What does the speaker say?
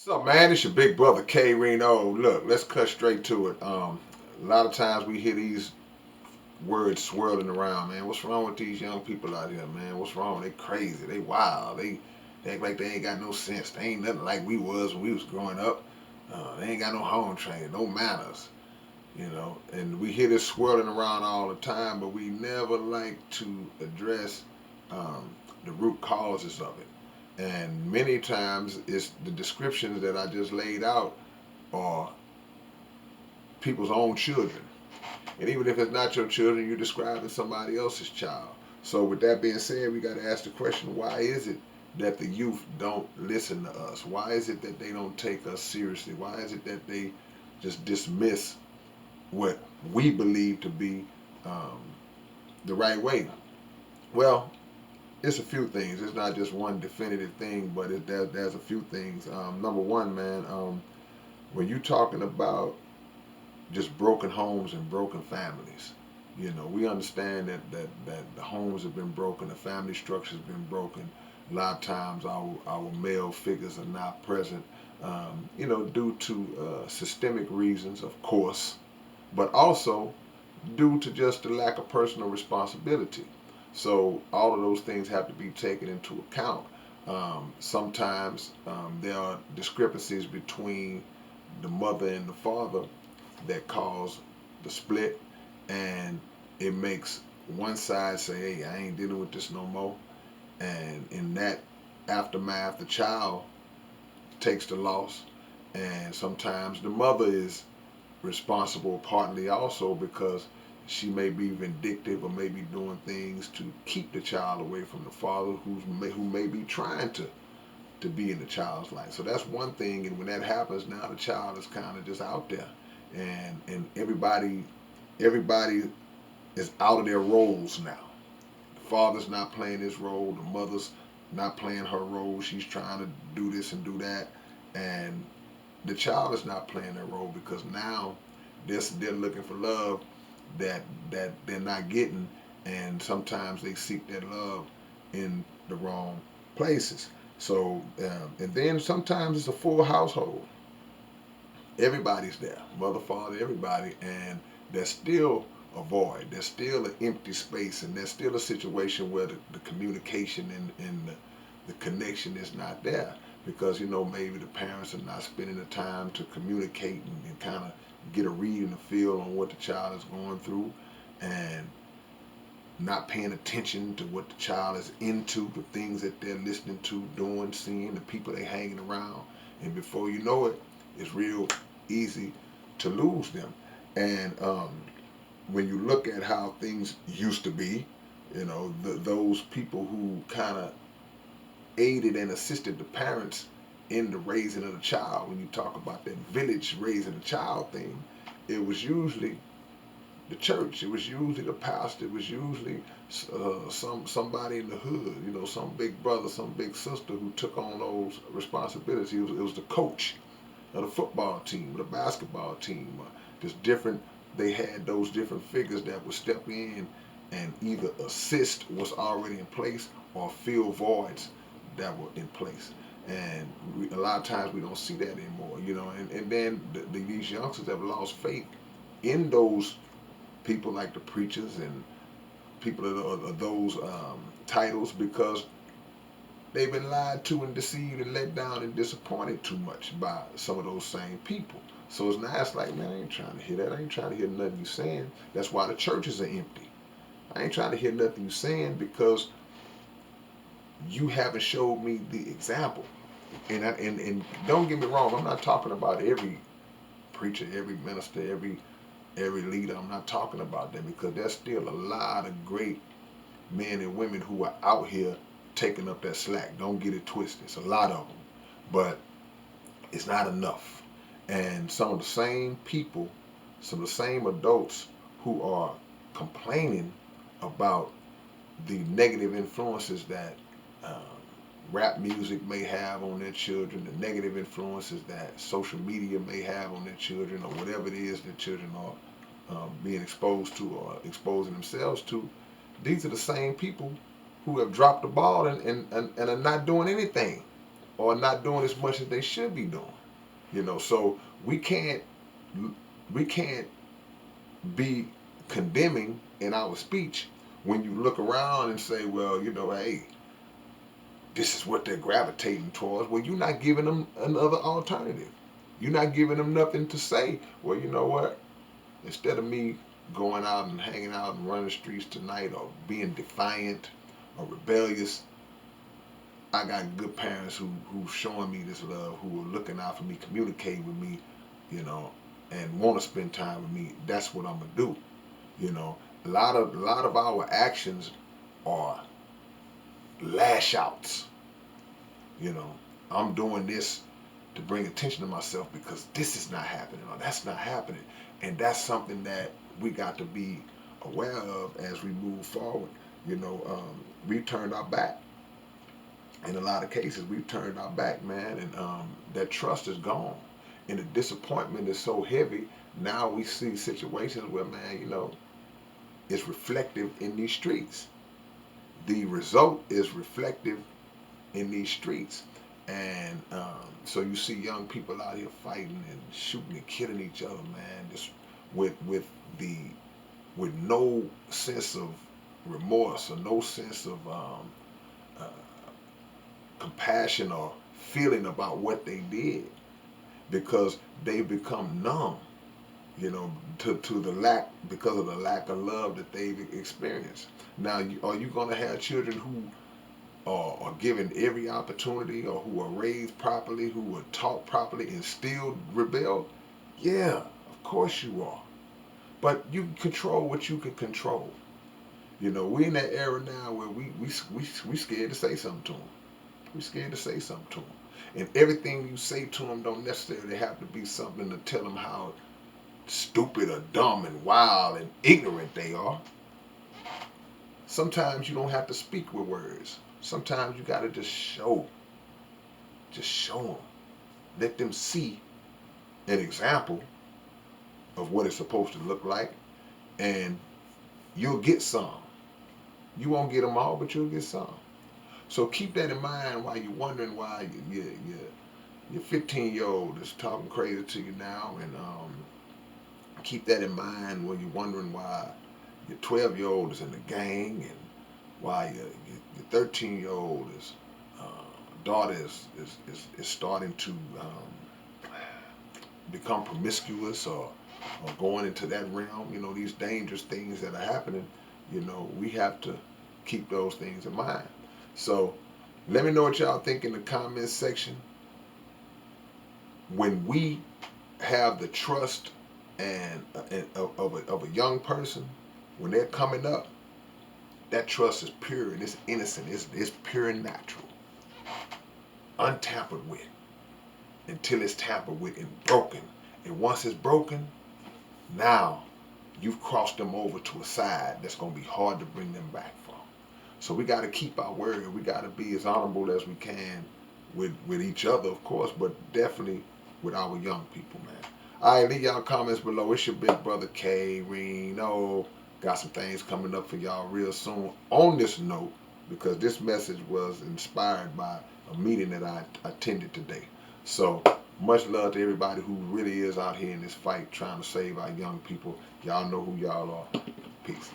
What's up, man? It's your big brother K-Rino. Look, let's cut straight to it. A lot of times we hear these words swirling around, man. What's wrong with these young people out here, man? What's wrong? They crazy. They wild. They act like they ain't got no sense. They ain't nothing like we was when we was growing up. They ain't got no home training, no manners, And we hear this swirling around all the time, but we never like to address um, the root causes of it. And many times it's the descriptions that I just laid out are people's own children. And even if it's not your children, you're describing somebody else's child. So with that being said, we got to ask the question, why is it that the youth don't listen to us? Why is it that they don't take us seriously? Why is it that they just dismiss what we believe to be um, the right way? Well, it's a few things. It's not just one definitive thing, but there's a few things. Number one, man, when you're talking about just broken homes and broken families, we understand that the homes have been broken, the family structure has been broken. A lot of times our male figures are not present, due to systemic reasons, of course, but also due to just the lack of personal responsibility. So all of those things have to be taken into account. Sometimes there are discrepancies between the mother and the father that cause the split, and it makes one side say, "Hey, I ain't dealing with this no more," and in that aftermath, the child takes the loss, and sometimes the mother is responsible partly also because she may be vindictive or may be doing things to keep the child away from the father who may be trying to be in the child's life. So that's one thing, and when that happens, now the child is kind of just out there, and everybody is out of their roles now. The father's not playing his role, the mother's not playing her role. She's trying to do this and do that, and the child is not playing their role because now they're looking for love that they're not getting, and sometimes they seek that love in the wrong places. So and then sometimes it's a full household. Everybody's there, mother, father, everybody, and there's still a void. There's still an empty space, and there's still a situation where the communication and the connection is not there because maybe the parents are not spending the time to communicate and kind of get a read and a feel on what the child is going through, and not paying attention to what the child is into, the things that they're listening to, doing, seeing, the people they hanging around, and before you know it, it's real easy to lose them. And when you look at how things used to be, those people who kind of aided and assisted the parents in the raising of the child, when you talk about that village raising a child thing, it was usually the church. It was usually the pastor. It was usually somebody in the hood. Some big brother, some big sister who took on those responsibilities. It was the coach of the football team, or the basketball team. Just different. They had those different figures that would step in and either assist what's already in place or fill voids that were in place. And a lot of times we don't see that anymore. And then these youngsters have lost faith in those people like the preachers and people of those titles because they've been lied to and deceived and let down and disappointed too much by some of those same people. So it's now it's like, man, I ain't trying to hear that. I ain't trying to hear nothing you saying. That's why the churches are empty. I ain't trying to hear nothing you saying because you haven't showed me the example. And don't get me wrong, I'm not talking about every preacher, every minister, every leader. I'm not talking about them because there's still a lot of great men and women who are out here taking up that slack. Don't get it twisted. It's a lot of them, but it's not enough. And some of the same people, some of the same adults who are complaining about the negative influences that um, rap music may have on their children, the negative influences that social media may have on their children, or whatever it is that children are being exposed to or exposing themselves to. These are the same people who have dropped the ball and are not doing anything. or not doing as much as they should be doing. So we can't be condemning in our speech when you look around and say, well, hey, this is what they're gravitating towards. Well, you're not giving them another alternative. You're not giving them nothing to say. Well, you know what? Instead of me going out and hanging out and running the streets tonight or being defiant or rebellious, I got good parents who's showing me this love, who are looking out for me, communicating with me, you know, and want to spend time with me. That's what I'm gonna do. A lot of our actions are lash outs. You know, I'm doing this to bring attention to myself because this is not happening or that's not happening, and that's something that we got to be aware of as we move forward. We've turned our back in a lot of cases. We've turned our back, man, and that trust is gone, and the disappointment is so heavy. Now we see situations where, man, it's reflective in these streets. The result is reflective in these streets. And so you see young people out here fighting and shooting and killing each other, man, just the with no sense of remorse or no sense of uh, compassion or feeling about what they did, because they've become numb, to the lack, because of the lack of love that they've experienced. Now, are you going to have children who are given every opportunity, or who are raised properly, who are taught properly, and still rebel? Yeah, of course you are. But you can control what you can control. We're in that era now where we scared to say something to them. We scared to say something to them. And everything you say to them don't necessarily have to be something to tell them how stupid or dumb and wild and ignorant they are. Sometimes you don't have to speak with words. Sometimes you got to just show them. Let them see an example of what it's supposed to look like, and you'll get some. You won't get them all, but you'll get some. So keep that in mind while you're wondering why your 15-year-old is talking crazy to you now, and keep that in mind when you're wondering why your 12-year-old is in the gang, and why your 13-year-old daughter is starting to become promiscuous, or going into that realm. These dangerous things that are happening. We have to keep those things in mind. So let me know what y'all think in the comments section. When we have the trust of a young person, when they're coming up, that trust is pure and it's innocent. It's pure and natural, untampered with, until it's tampered with and broken. And once it's broken, now you've crossed them over to a side that's going to be hard to bring them back from. So we got to keep our word. We got to be as honorable as we can with each other, of course, but definitely with our young people, man. All right, leave y'all comments below. It's your big brother K-Rino. Got some things coming up for y'all real soon on this note, because this message was inspired by a meeting that I attended today. So much love to everybody who really is out here in this fight trying to save our young people. Y'all know who y'all are. Peace.